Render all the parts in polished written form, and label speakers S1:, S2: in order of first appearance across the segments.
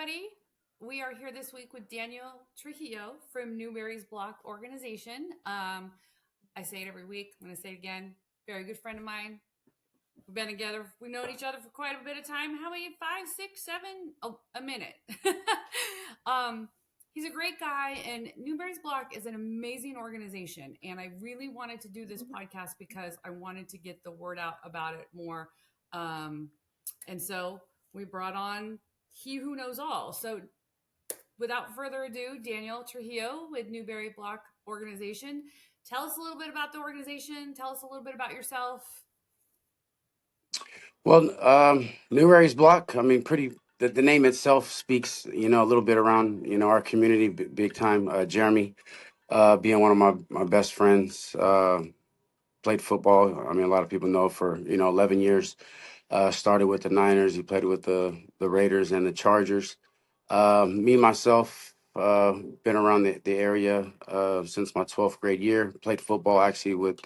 S1: everybody. We are here this week with Daniel Trujillo from Newberry's Block Organization. I say it every week. I'm going to say it again. Very good friend of mine. We've been together. We've known each other for quite a bit of time. How many? 5, 6, 7? Oh, a minute. um, he's a great guy, and Newberry's Block is an amazing organization. And I really wanted to do this podcast because I wanted to get the word out about it more. Um, and so we brought on he who knows all. So without further ado, Daniel Trujillo with Newberry Block Organization. Tell us a little bit about the organization. Tell us a little bit about yourself.
S2: Well, Newberry's Block. I mean, pretty. The name itself speaks, a little bit around, our community, big time. Jeremy, being one of my best friends, played football. I mean, a lot of people know for 11 years. Started with the Niners. He played with the Raiders and the Chargers. Me myself, been around the area since my 12th grade year. Played football actually with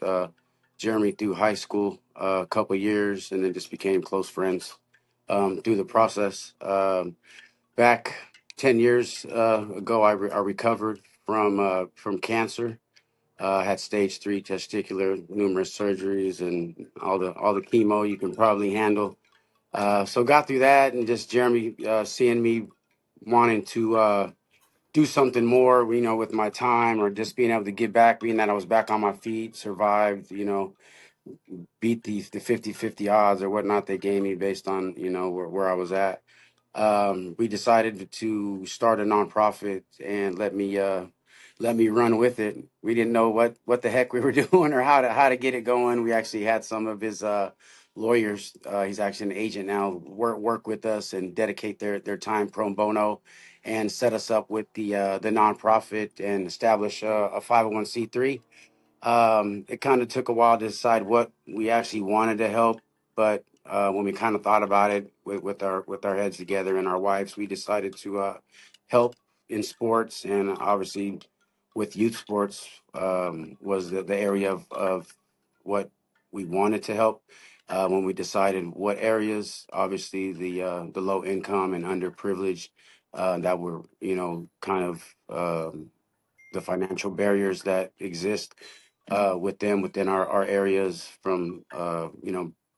S2: Jeremy through high school, a couple years, and then just became close friends through the process. Back 10 years ago, I recovered from cancer. Had stage 3 testicular, numerous surgeries, and all the chemo you can probably handle. So got through that, and just Jeremy seeing me wanting to do something more, with my time, or just being able to get back, being that I was back on my feet, survived, beat the 50-50 odds or whatnot they gave me based on, where I was at. We decided to start a nonprofit and let me run with it. We didn't know what the heck we were doing or how to get it going. We actually had some of his lawyers. He's actually an agent now. Work with us and dedicate their time pro bono, and set us up with the nonprofit and establish a 501(c)(3). It kind of took a while to decide what we actually wanted to help, but when we kind of thought about it with our heads together and our wives, we decided to help in sports, and obviously with youth sports was the area of what we wanted to help. When we decided what areas, obviously the low income and underprivileged, that were kind of the financial barriers that exist with them within our areas, from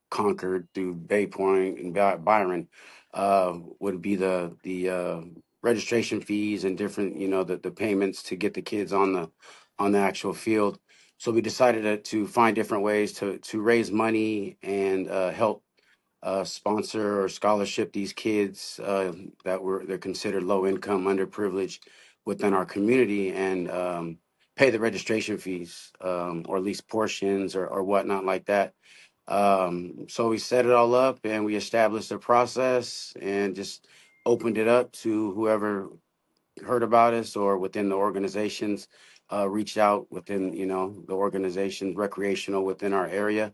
S2: Concord through Bay Point and Byron, would be the registration fees and different, the payments to get the kids on the actual field. So we decided to find different ways to raise money and help sponsor or scholarship these kids they're considered low income, underprivileged within our community, and pay the registration fees, or at least portions, or whatnot like that. So we set it all up, and we established a process and just opened it up to whoever heard about us, or within the organizations reached out within the organizations recreational within our area,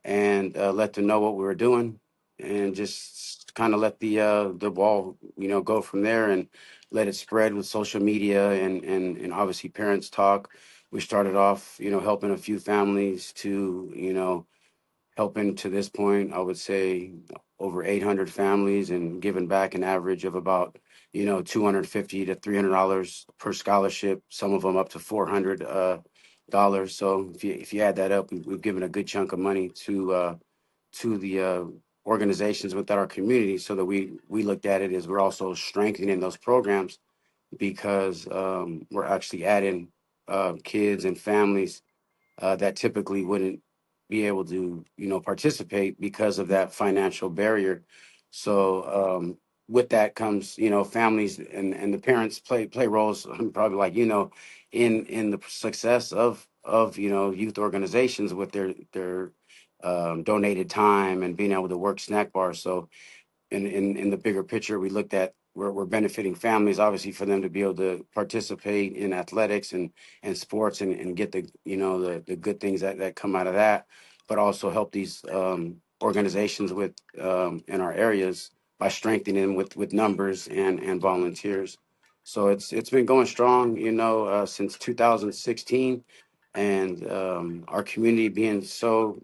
S2: and let them know what we were doing, and just kind of let the ball go from there, and let it spread with social media, and obviously parents talk. We started off helping a few families to helping to this point, I would say over 800 families, and giving back an average of about, 250 to $300 per scholarship, some of them up to $400. So if you add that up, we've given a good chunk of money to the organizations within our community, so that we looked at it as we're also strengthening those programs, because we're actually adding kids and families that typically wouldn't be able to, participate because of that financial barrier. So with that comes, families and the parents play roles, probably like in the success of youth organizations with their donated time and being able to work snack bars. So in the bigger picture, we looked at, we're benefiting families, obviously, for them to be able to participate in athletics and sports, and get the good things that come out of that, but also help these organizations with in our areas by strengthening them with numbers and volunteers. So it's been going strong, since 2016, and our community being so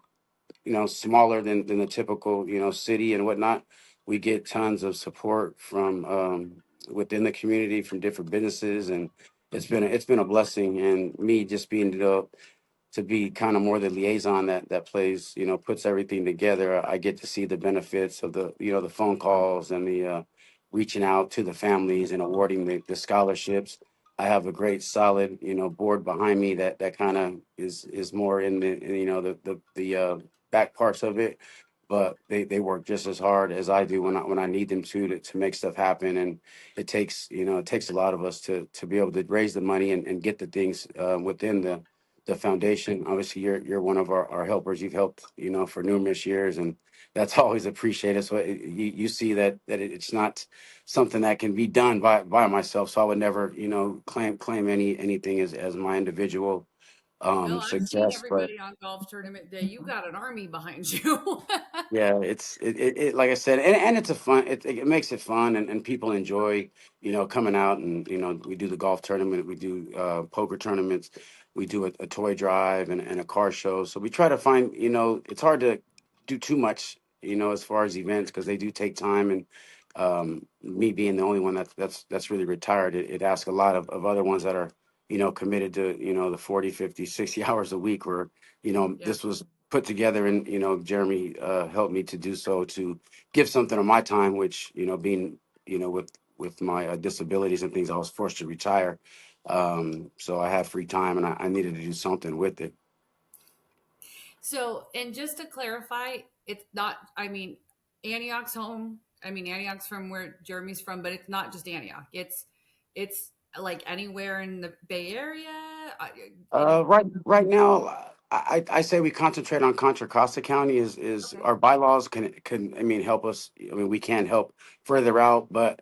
S2: smaller than the typical, city and whatnot, we get tons of support from within the community from different businesses, and it's been a blessing. And me just being to be kind of more the liaison that plays, puts everything together. I get to see the benefits of the phone calls and the reaching out to the families and awarding the scholarships. I have a great solid, board behind me that kind of is more in the back parts of it, but they work just as hard as I do when I need them to make stuff happen. And it takes a lot of us to be able to raise the money and get the things within the foundation. Obviously, you're one of our helpers. You've helped, for numerous years, and that's always appreciated. So you see that it's not something that can be done by myself. So I would never, claim anything as my individual
S1: No, I've seen
S2: success. But
S1: everybody on golf tournament day. You got an army behind you.
S2: yeah, it like I said, and it's a fun. It makes it fun, and people enjoy, coming out, and we do the golf tournament, we do poker tournaments, we do a toy drive and a car show. So we try to find, it's hard to do too much, as far as events because they do take time, and me being the only one that's really retired, it asks a lot of other ones that are, committed to, the 40, 50, 60 hours a week. Where
S1: Yeah.
S2: this was put together, and Jeremy helped me to do so, to give something of my time, which being with my disabilities and things, I was forced to retire. So I had free time, and I needed to do something with it.
S1: So, and just to clarify, it's not, I mean, Antioch's home. I mean, Antioch's from where Jeremy's from, but it's not just Antioch. It's like anywhere in the Bay Area. Any,
S2: Right now, I say we concentrate on Contra Costa County. Is
S1: okay.
S2: our bylaws can, I mean, help us. I mean, we can help further out, but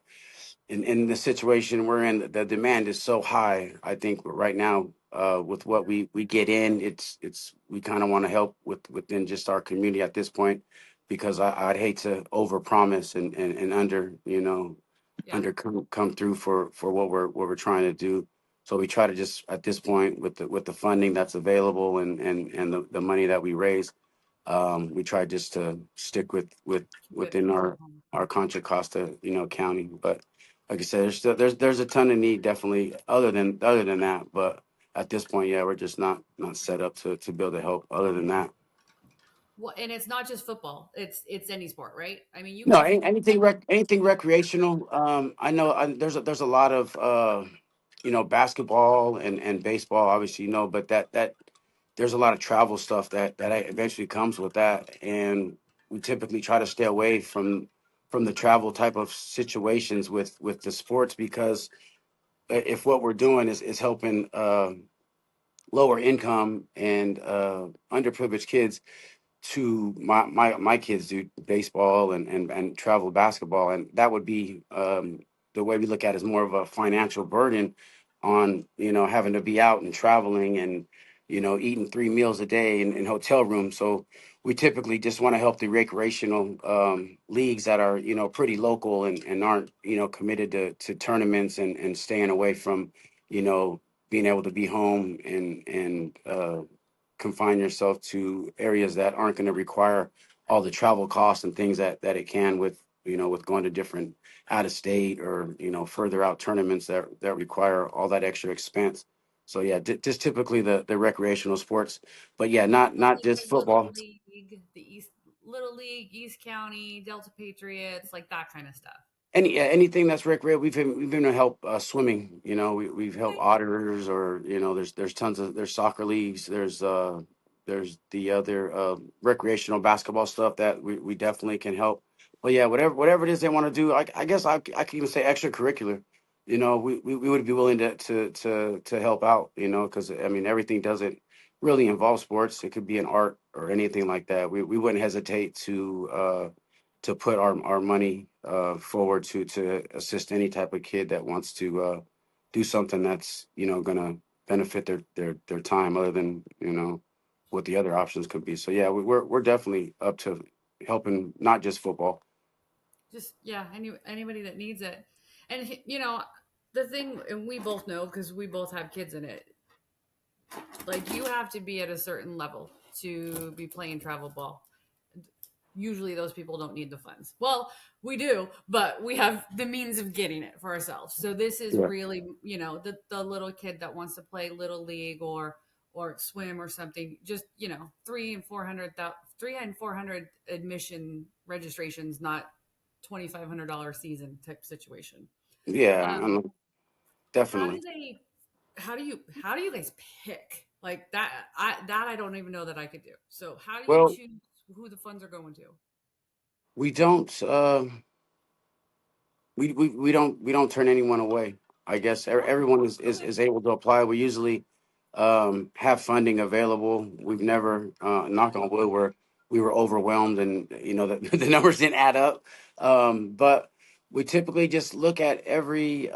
S2: in the situation we're in, the demand is so high. I think right now, with what we get in, it's we kind of want to help within just our community at this point, because I'd hate to overpromise and under,
S1: Yeah.
S2: under come through for what we're trying to do. So we try to just at this point, with the funding that's available, and the money that we raise, we try just to stick
S1: Keep it
S2: within
S1: close to home.
S2: our Contra Costa, county. But like I said, there's a ton of need, definitely, other than that. But at this point, yeah, we're just not set up to be able to help other than that.
S1: Well, and it's not just football. It's any sport, right? I mean, you
S2: No,
S1: guys have
S2: anything recreational. I know there's a lot of basketball and baseball, obviously, but that there's a lot of travel stuff that eventually comes with that, and we typically try to stay away from the travel type of situations with the sports, because if what we're doing is helping lower income and underprivileged kids, to my kids do baseball and travel basketball, and that would be, the way we look at it, as more of a financial burden on, having to be out and traveling, and eating 3 meals a day in hotel rooms. So we typically just want to help the recreational leagues that are, pretty local, and aren't, committed to tournaments, and staying away from, you know being able to be home, and confine yourself to areas that aren't going to require all the travel costs and things that it can, with going to different out of state, or further out tournaments that require all that extra expense. So yeah, just typically the recreational sports, but yeah, not
S1: like
S2: just
S1: the Little
S2: football.
S1: League, the East Little League, East County, Delta Patriots, like that kind of stuff.
S2: Anything that's recreational. We've been to help swimming. We've helped
S1: Okay.
S2: auditors, or there's tons of there's soccer leagues. There's the other recreational basketball stuff that we definitely can help. But yeah, whatever it is they want to do, I guess I can even say extracurricular. We would be willing to help out. Because I mean, everything doesn't really involve sports. It could be an art or anything like that. We wouldn't hesitate to put our money forward to assist any type of kid that wants to do something that's gonna benefit their time, other than what the other options could be. So yeah, we're definitely up to helping, not just football.
S1: Just yeah, anybody that needs it. And the thing, and we both know because we both have kids in it. Like you have to be at a certain level to be playing travel ball. usually those people don't need the funds. Well, we do, but we have the means of getting it for ourselves. So this is
S2: Yeah.
S1: really, the little kid that wants to play little league or swim or something. Just 3 and 400 admission registrations, not $2,500 season type situation.
S2: Yeah,
S1: Um, how do
S2: definitely.
S1: they? How do you guys pick like that? I don't even know that I could do. So how do you
S2: Well,
S1: choose who the funds are going to?
S2: we don't. We don't turn anyone away. I guess
S1: Oh,
S2: everyone is, is
S1: okay.
S2: is able to apply. We usually have funding available. We've never, knock on wood, where we were overwhelmed and the numbers didn't add up. But we typically just look at every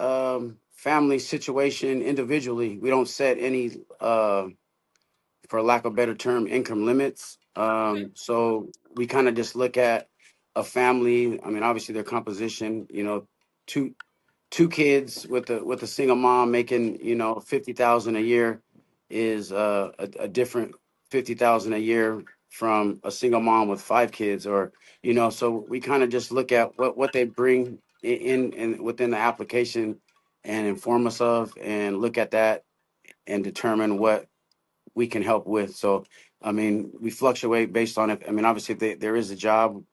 S2: family situation individually. We don't set any, for lack of a better term, income limits.
S1: Okay.
S2: So we kind of just look at a family. I mean, obviously their composition. Two two kids with a single mom making 50,000 a year is a different 50,000 a year from a single mom with five kids, or so we kind of just look at what they bring in within the application and inform us of, and look at that and determine what we can help with. So, I mean, we fluctuate based on it. I mean, obviously, if there is a job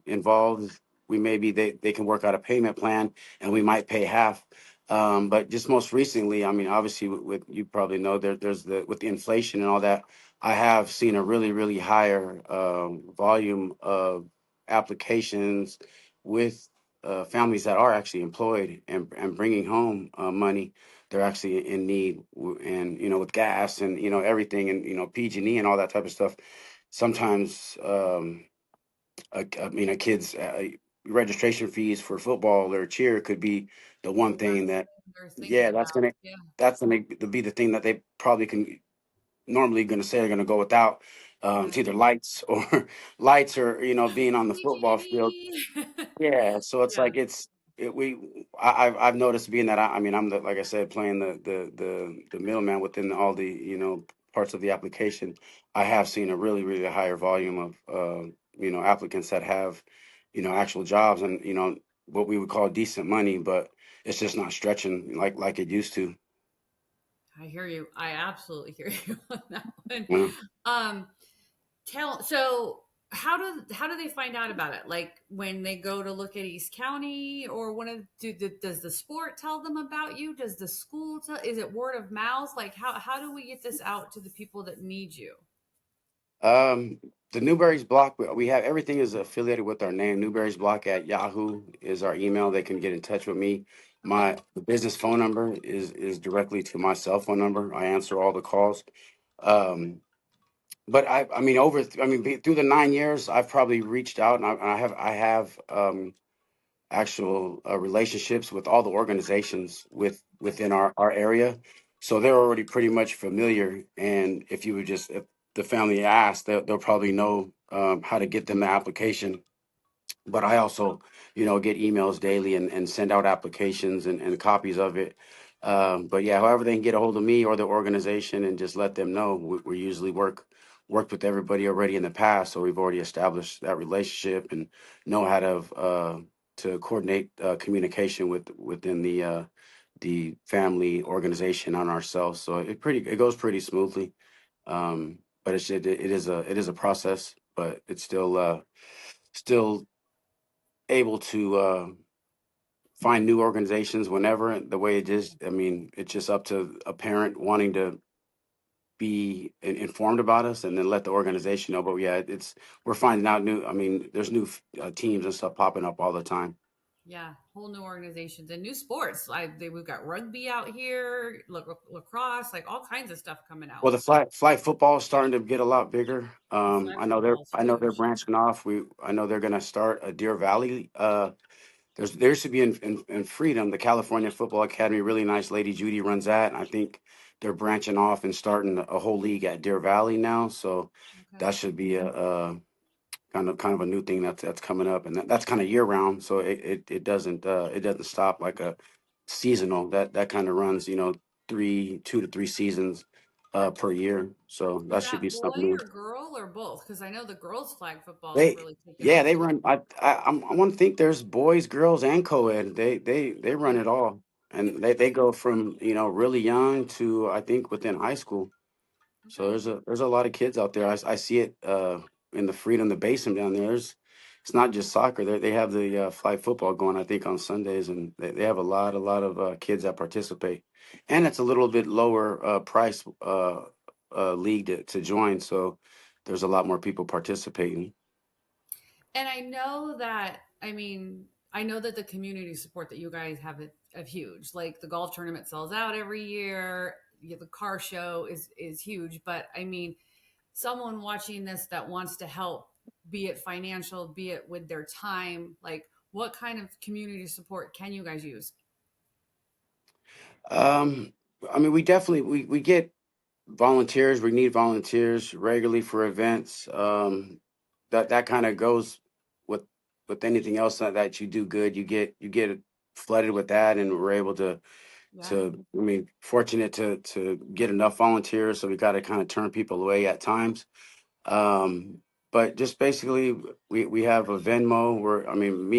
S2: involved, they can work out a payment plan, and we might pay half. But just most recently, I mean, obviously, with you probably know, there's with the inflation and all that. I have seen a really, really higher volume of applications with families that are actually employed and bringing home money. They're actually in need, and with gas and everything, and PG&E and all that type of stuff. Sometimes, I mean, a kid's registration fees for football or cheer could be the
S1: The
S2: one thing
S1: worst
S2: that,
S1: thing they're thinking
S2: yeah,
S1: about. Yeah.
S2: that's gonna be the thing that they probably can normally going to say they're going to go without. It's
S1: Right.
S2: either lights or lights, or being on the football field.
S1: PG&E.
S2: Yeah, so it's
S1: Yeah.
S2: like I've noticed, being that I mean, I'm the, like I said, playing the middleman within all the parts of the application. I have seen a really, really higher volume of applicants that have actual jobs, and what we would call decent money, but it's just not stretching like it used to.
S1: I hear you. I absolutely hear you on that one.
S2: You know?
S1: Um, so how do they find out about it? Like when they go to look at East County, or does the sport tell them about you? Does the school tell? Is it word of mouth? Like how do we get this out to the people that need you?
S2: Um, the Newberry's block, we have everything is affiliated with our name. Newberry's block at Yahoo is our email. They can get in touch with me.
S1: Okay.
S2: The business phone number is directly to my cell phone number. I answer all the calls. Um, but I mean, through the 9 years, I've probably reached out, and I have actual relationships with all the organizations within
S1: Nice.
S2: our area. So they're already pretty much familiar. And if the family asks, they'll probably know how to get them the application. But I also, get emails daily, and send out applications and copies of it. But yeah, however they can get a hold of me or the organization and just let them know, we usually worked with everybody already in the past, so we've already established that relationship and know how to coordinate communication within the family organization on ourselves. So it goes pretty smoothly. But it is a process, but it's still able to find new organizations whenever. The way it is, I mean, it's just up to a parent wanting to be informed about us, and then let the organization know. But yeah, we're finding out new. I mean, there's new teams and stuff popping up all the time.
S1: Yeah, whole new organizations and new sports. We've got rugby out here, lacrosse, like all kinds of stuff coming out.
S2: Well, the flag football is starting to get a lot bigger.
S1: The flag football is
S2: I know they're
S1: huge.
S2: branching off. I know they're going to start a Deer Valley. There used to be in Freedom, the California Football Academy. Really nice lady Judy runs that, and I think they're branching off and starting a whole league at Deer Valley now. So
S1: Okay.
S2: that should be a kind of a new thing that's coming up, and that's kind of year round. So it doesn't stop like a seasonal. That kind of runs 2 to 3 seasons per year. So
S1: Is
S2: that should be
S1: that boy
S2: something.
S1: or girl or both? Because I know the girls' flag football is
S2: They,
S1: really taking
S2: yeah,
S1: off
S2: they
S1: too.
S2: run. I want to think there's boys, girls, and co-ed. They run
S1: Okay.
S2: it all, and they go from really young to I think within high school. So
S1: Okay.
S2: there's a lot of kids out there. I see it in the Freedom, the Basin down there. It's not just soccer. They have the flag football going. I think on Sundays, and they have a lot of kids that participate, and it's a little bit lower price league to join. So there's a lot more people participating.
S1: And I know that, I mean, I know that the community support that you guys have is huge. Like the golf tournament sells out every year. The car show is huge. But I mean, someone watching this that wants to help, be it financial, be it with their time, like what kind of community support can you guys use?
S2: Um, I mean, we definitely we get volunteers. We need volunteers regularly for events. That kind of goes with anything else that you do good. You get flooded with that, and we're able
S1: Yeah.
S2: to. I mean, fortunate to get enough volunteers, so we got to kind of turn people away at times. Um, but just basically, we have a Venmo where I mean,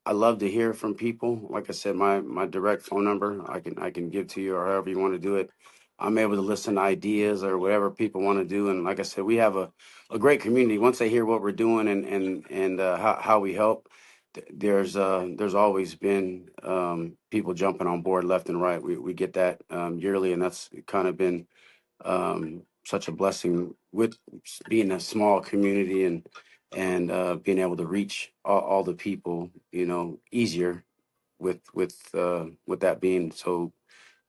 S2: I love to hear from people. Like I said, my direct phone number I can give to you or however you want to do it. I'm able to listen to ideas or whatever people want to do. And like I said, we have a great community. Once they hear what we're doing and how we help, there's always been people jumping on board left and right. We get that yearly, and that's kind of been such a blessing with being a small community and being able to reach all the people, easier with that being so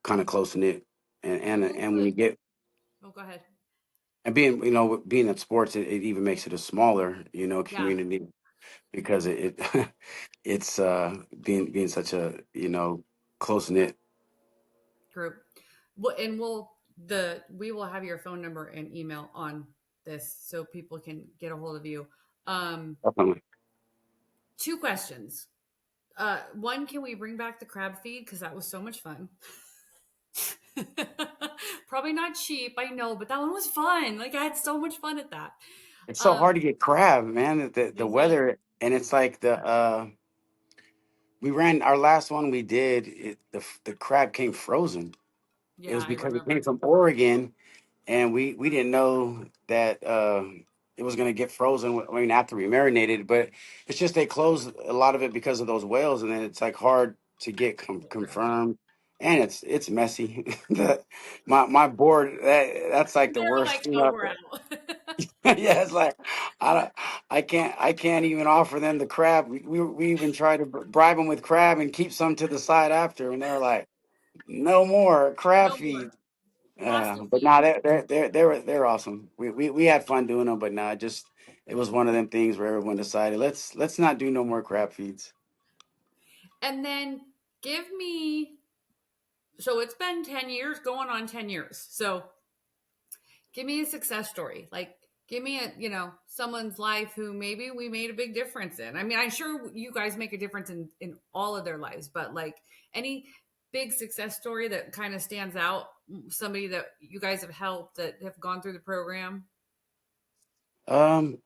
S2: kind of close knit. And and
S1: Who's
S2: and when you
S1: the,
S2: get
S1: oh, go ahead.
S2: and being being in sports, it even makes it a smaller
S1: Yeah.
S2: community because it it's being such a close knit.
S1: Group. Well, and we will have your phone number and email on this so people can get a hold of you. Um,
S2: Definitely.
S1: Two questions. One, can we bring back the crab feed because that was so much fun? Probably not cheap, I know, but that one was fun. Like I had so much fun at that.
S2: It's so hard
S1: Um,
S2: to get crab, man. The
S1: is it?
S2: weather, and it's like we ran our last one we did. The crab came frozen. It
S1: Yeah,
S2: was
S1: I
S2: because it came
S1: remember.
S2: from Oregon, and we didn't know that it was gonna get frozen. I mean, after we marinated, but it's just they closed a lot of it because of those whales, and then it's like hard to get
S1: Get fresh.
S2: confirmed, and it's messy. My board that's like the
S1: They're
S2: worst
S1: like, oh,
S2: cleanup.
S1: we're out.
S2: Yeah, it's like I don't, I can't even offer them the crab. We even tried to bribe them with crab and keep some to the side after, and they were like, "No more crab
S1: No
S2: feed."
S1: more pasta
S2: But
S1: feed.
S2: nah, they're awesome. We had fun doing them, but nah, just it was one of them things where everyone decided let's not do no more crab feeds.
S1: And then give me, so it's been 10 years, going on 10 years. So give me a success story. Like, give me someone's life who maybe we made a big difference in. I mean, I'm sure you guys make a difference in all of their lives, but like any big success story that kind of stands out, somebody that you guys have helped that have gone through the program,
S2: Um,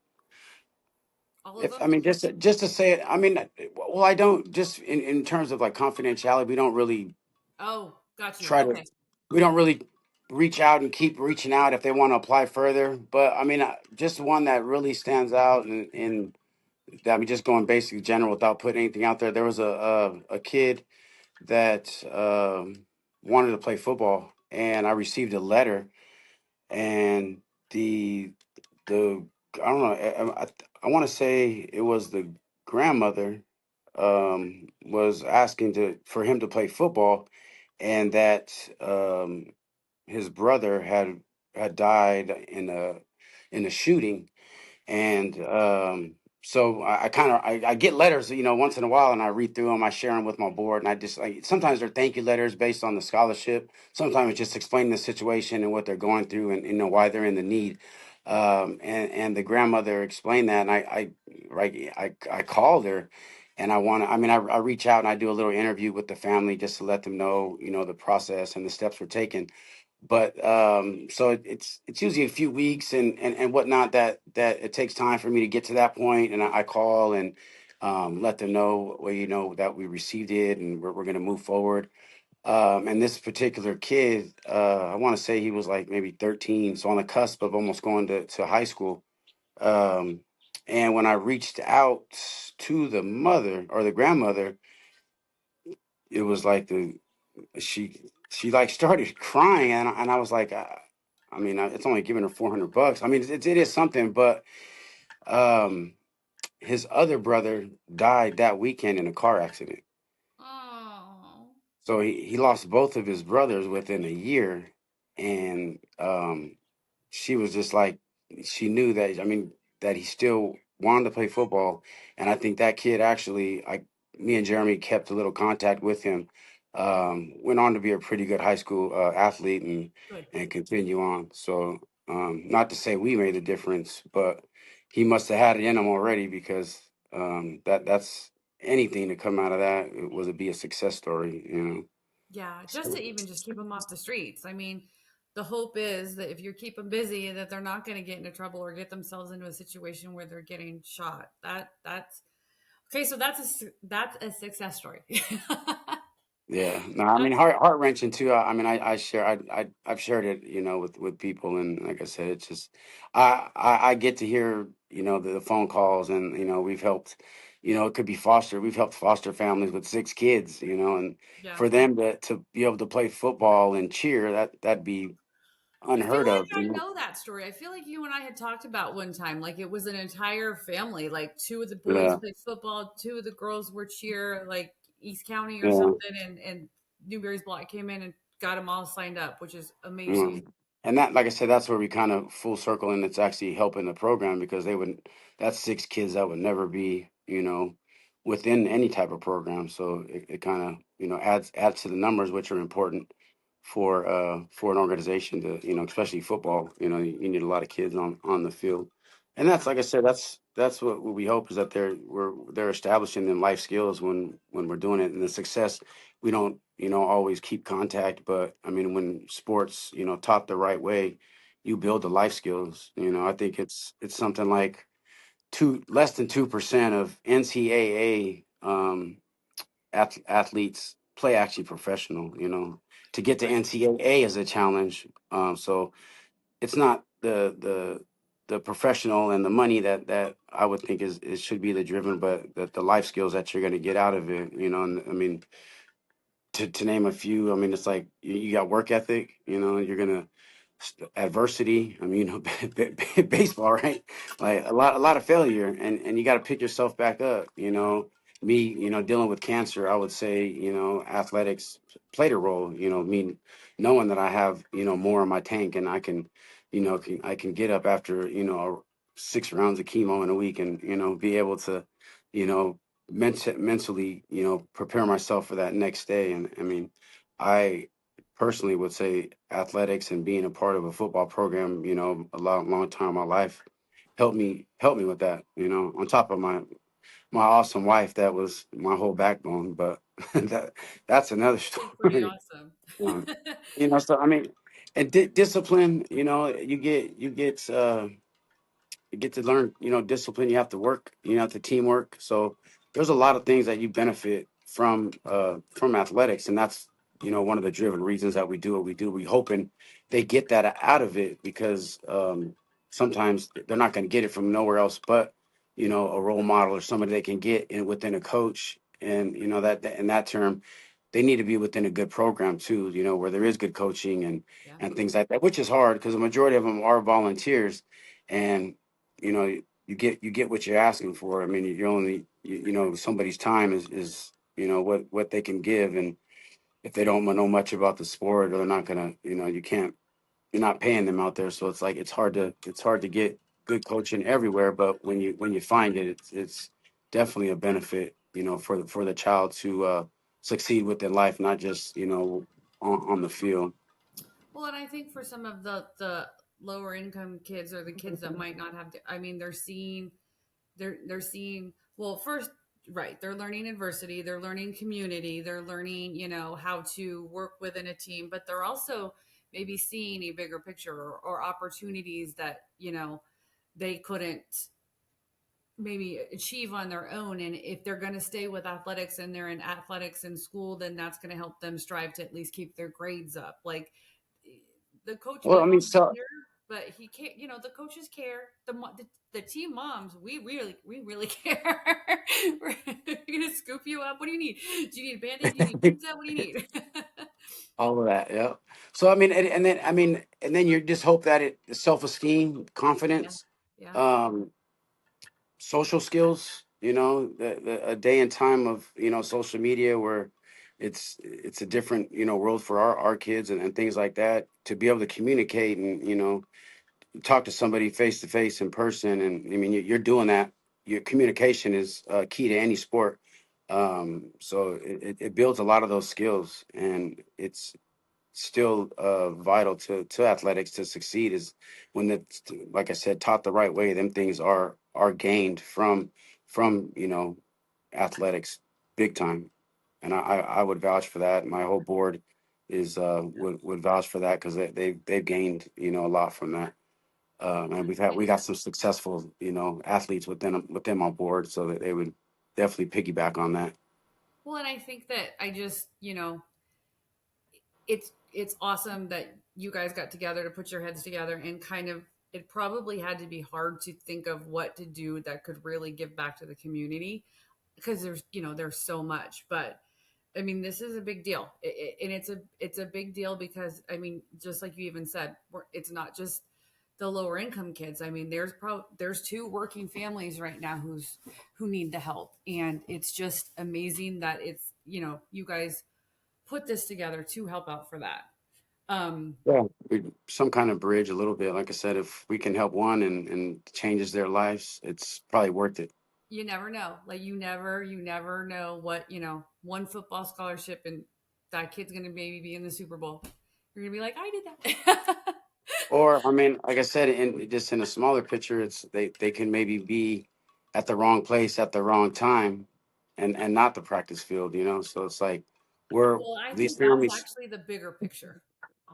S1: all of
S2: if I
S1: them.
S2: mean just to say it, I mean, well, I don't just in terms of like confidentiality, we don't really
S1: Oh, got you.
S2: try to
S1: Okay.
S2: we don't really reach out and keep reaching out if they want to apply further. But I mean, just one that really stands out, and I mean, just going basic general without putting anything out there. There was a kid that wanted to play football, and I received a letter, and the the I don't know, I want to say it was the grandmother was asking to for him to play football, and that his brother had died in a shooting, and so I kind of I get letters once in a while, and I read through them, I share them with my board, and I just like sometimes they're thank you letters based on the scholarship, sometimes it's just explaining the situation and what they're going through, and why they're in the need. And the grandmother explained that, and I called her, and I mean I reach out and I do a little interview with the family just to let them know the process and the steps we're taking. but so it's usually a few weeks and whatnot that it takes time for me to get to that point, and I call and let them know, well, that we received it and we're going to move forward. And this particular kid, I want to say he was like maybe 13, so on the cusp of almost going to high school. Um, and when I reached out to the mother or the grandmother, it was like she like started crying, and I was like, I mean, it's only giving her $400. I mean, it is something, but um, his other brother died that weekend in a car accident.
S1: Oh,
S2: So he lost both of his brothers within a year, and she was just like, she knew that, I mean, that he still wanted to play football. And I think that kid actually, me and Jeremy kept a little contact with him. Went on to be a pretty good high school athlete
S1: good.
S2: and continue on. So not to say we made a difference, but he must have had it in him already, because that's anything to come out of that, it was to be a success story.
S1: Yeah, just to
S2: So
S1: even just keep them off the streets. I mean, the hope is that if you keep them busy, that they're not going to get into trouble or get themselves into a situation where they're getting shot. That's okay. So that's a success story.
S2: yeah, no, I mean,
S1: That's
S2: heart wrenching too. I mean, I share, I've shared it, with people, and like I said, it's just, I get to hear, the phone calls, and we've helped, it could be we've helped foster families with 6 kids, and
S1: yeah.
S2: for them to be able to play football and cheer, that'd be
S1: I feel
S2: unheard of,
S1: like I know that story. I feel like you and I had talked about one time, like it was an entire family. Like two of the boys
S2: Yeah,
S1: played football, two of the girls were cheer, like East County or
S2: yeah.
S1: something, and Newberry's Block came in and got them all signed up, which is amazing.
S2: Mm. And that, like I said, that's where we kind of full circle, and it's actually helping the program, because that's 6 kids that would never be, within any type of program. So it kind of, adds to the numbers, which are important for an organization to, especially football, you need a lot of kids on the field. And
S1: Yeah.
S2: that's, like I said, that's what we hope, is that they're establishing them life skills when we're doing it, and the success, we don't, always keep contact, but I mean, when sports, taught the right way, you build the life skills. I think it's something like less than 2% of NCAA athletes play actually professional. To get to
S1: Right.
S2: NCAA is a challenge. So it's not the professional and the money that I would think is should be the driven, but the life skills that you're going to get out of it. And I mean, to name a few, I mean, it's like you got work ethic, you're gonna adversity. I mean, baseball, right? Like a lot of failure, and you got to pick yourself back up. Me, dealing with cancer, I would say, athletics played a role. Me knowing that I have, more in my tank, and I can, I can get up after, 6 rounds of chemo in a week, and be able to, you know, mentally, prepare myself for that next day. And I mean, I personally would say athletics and being a part of a football program, a long time in my life helped me with that. On top of my awesome wife, that was my whole backbone. But that that's another
S1: Still pretty
S2: story.
S1: awesome.
S2: Um, so I mean, and discipline. You get to learn, discipline. You have to work, you have to teamwork. So there's a lot of things that you benefit from athletics, and that's, one of the driven reasons that we do what we do. We hoping they get that out of it, because sometimes they're not going to get it from nowhere else but, a role model or somebody they can get within a coach, and that in that term, they need to be within a good program too, where there is good coaching
S1: Yeah.
S2: and things like that, which is hard because the majority of them are volunteers, and you get what you're asking for. I mean, you're only, somebody's time is what they can give, and if they don't know much about the sport, or they're not gonna, you can't, you're not paying them out there. So it's like it's hard to get good coaching everywhere. But when you find it, it's definitely a benefit, for the child to succeed within life, not just, on the field.
S1: Well, and I think for some of the lower income kids or the kids that might not have to, I mean, they're seeing, well, first, right, they're learning adversity, they're learning community, they're learning, how to work within a team, but they're also maybe seeing a bigger picture, or opportunities that, they couldn't maybe achieve on their own. And if they're going to stay with athletics and they're in athletics in school, then that's going to help them strive to at least keep their grades up. Like, the coach
S2: Well,
S1: may
S2: I
S1: not
S2: mean,
S1: be
S2: so
S1: here, but he can't. The coaches care. The team moms, we really care. We're gonna scoop you up. What do you need? Do you need a band-aid? Do you need pizza? What do you need?
S2: all of that, yeah. So I mean, and then I mean, and then you just hope that it self esteem,
S1: Yeah,
S2: confidence,
S1: yeah,
S2: um, social skills. A day and time of social media where it's a different world for our kids and things like that. To be able to communicate and talk to somebody face to face in person, and I mean you're doing that. Your communication is key to any sport. So it builds a lot of those skills, and it's still vital to athletics to succeed is when it's, like I said, taught the right way. Them things are gained from athletics big time, and I would vouch for that. My whole board is would vouch for that because they've gained a lot from that. And we got some successful athletes within my board, so that they would definitely piggyback on that.
S1: well, and I think that I just, it's awesome that you guys got together to put your heads together, and kind of, it probably had to be hard to think of what to do that could really give back to the community, because there's so much. But I mean, this is a big deal, and it's a big deal because, I mean, just like you even said, it's not just the lower income kids. I mean, there's two working families right now who need the help, and it's just amazing that you guys put this together to help out for that. Um,
S2: Yeah, some kind of bridge, a little bit. Like I said, if we can help one and changes their lives, it's probably worth it.
S1: you never know. Like, you never know what, one football scholarship, and that kid's gonna maybe be in the Super Bowl. You're gonna be like, I did that.
S2: Or I mean, like I said, in a smaller picture, it's they can maybe be at the wrong place at the wrong time, and not the practice field. So it's like we're
S1: Well, I
S2: these
S1: think that's
S2: families.
S1: actually the bigger picture.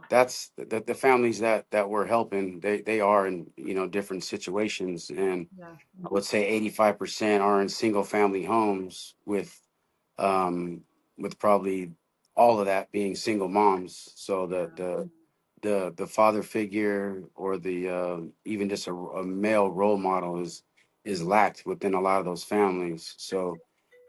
S2: That's the families that we're helping. They are in different situations, and
S1: Yeah.
S2: I would say 85% are in single family homes um, with probably all of that being single moms. So
S1: Yeah.
S2: the father figure or the even just a male role model is lacked within a lot of those families. So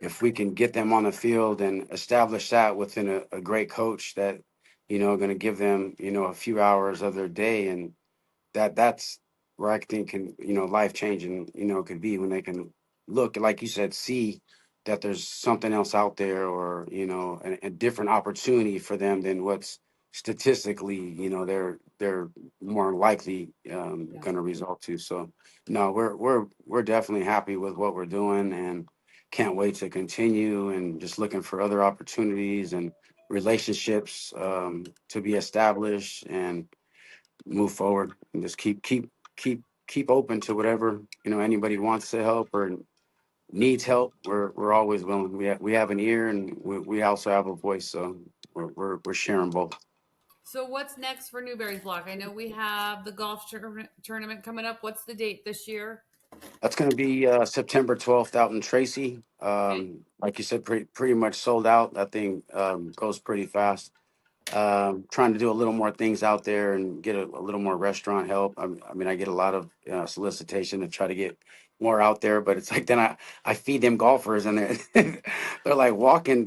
S2: if we can get them on the field and establish that within a great coach that going to give them a few hours of their day, and that's where I think can life changing could be when they can look, like you said, see that there's something else out there, or a different opportunity for them than what's statistically they're more likely
S1: Yeah.
S2: going to result to. So no, we're definitely happy with what we're doing, and can't wait to continue, and just looking for other opportunities and relationships to be established, and move forward, and just keep open to whatever anybody wants to help or needs help. We're always willing. We have an ear, and we also have a voice, so we're sharing both.
S1: So what's next for Newberry's Block? I know we have the golf tournament coming up. What's the date this year?
S2: That's going to be September 12th out in Tracy.
S1: Okay.
S2: Like you said, pretty much sold out. That thing goes pretty fast. Trying to do a little more things out there and get a little more restaurant help. I mean, I get a lot of solicitation to try to get more out there, but it's like then I feed them golfers, and they're like walking.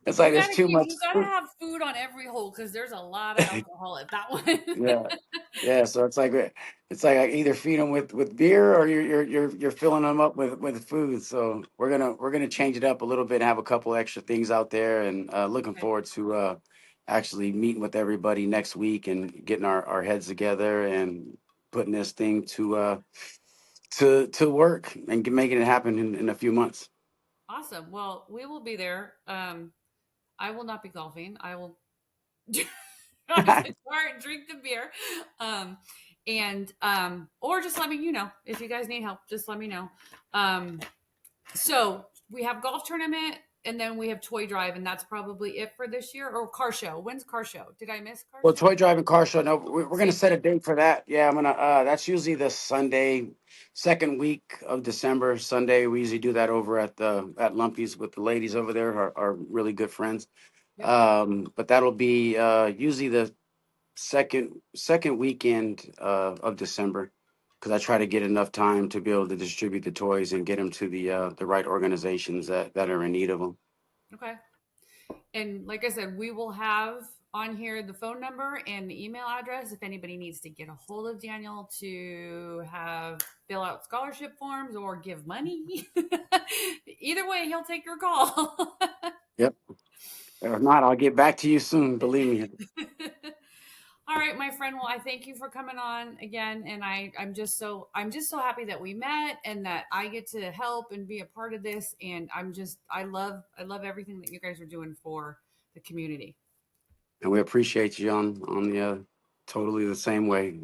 S2: It's like there's too much
S1: You gotta
S2: food.
S1: have food on every hole, because there's a lot of alcohol at that one.
S2: Yeah, yeah. So it's like I either feed them with beer, or you're filling them up with food. So we're gonna change it up a little bit and have a couple extra things out there, and looking
S1: Okay.
S2: forward to actually meeting with everybody next week and getting our heads together and putting this thing to work and making it happen in a few months.
S1: Awesome. Well, we will be there. I will not be golfing. I will drive the car and drink the beer. Um, or just let me, if you guys need help, just let me know. Um, so we have golf tournament and then we have toy drive, and that's probably it for this year. Or car show. When's car show? Did I miss car
S2: Well,
S1: show?
S2: toy drive and car show. No, we're gonna
S1: Same
S2: set a
S1: thing.
S2: date for that. Yeah, I'm gonna. That's usually the Sunday, second week of December. Sunday, we usually do that over at Lumpy's with the ladies over there. Are really good friends.
S1: Yep.
S2: But that'll be usually the second weekend of December, because I try to get enough time to be able to distribute the toys and get them to the right organizations that are in need of them.
S1: Okay. And like I said, we will have on here the phone number and the email address if anybody needs to get a hold of Daniel to have fill out scholarship forms or give money. Either way, he'll take your call.
S2: Yep. If not, I'll get back to you soon. Believe me.
S1: All right, my friend. Well, I thank you for coming on again, and I'm just so happy that we met and that I get to help and be a part of this. And I love everything that you guys are doing for the community.
S2: And we appreciate you on the totally the same way.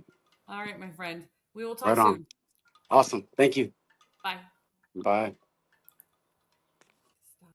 S1: All right, my friend. We will talk
S2: Right on.
S1: soon.
S2: Awesome. Thank you.
S1: Bye.
S2: Bye.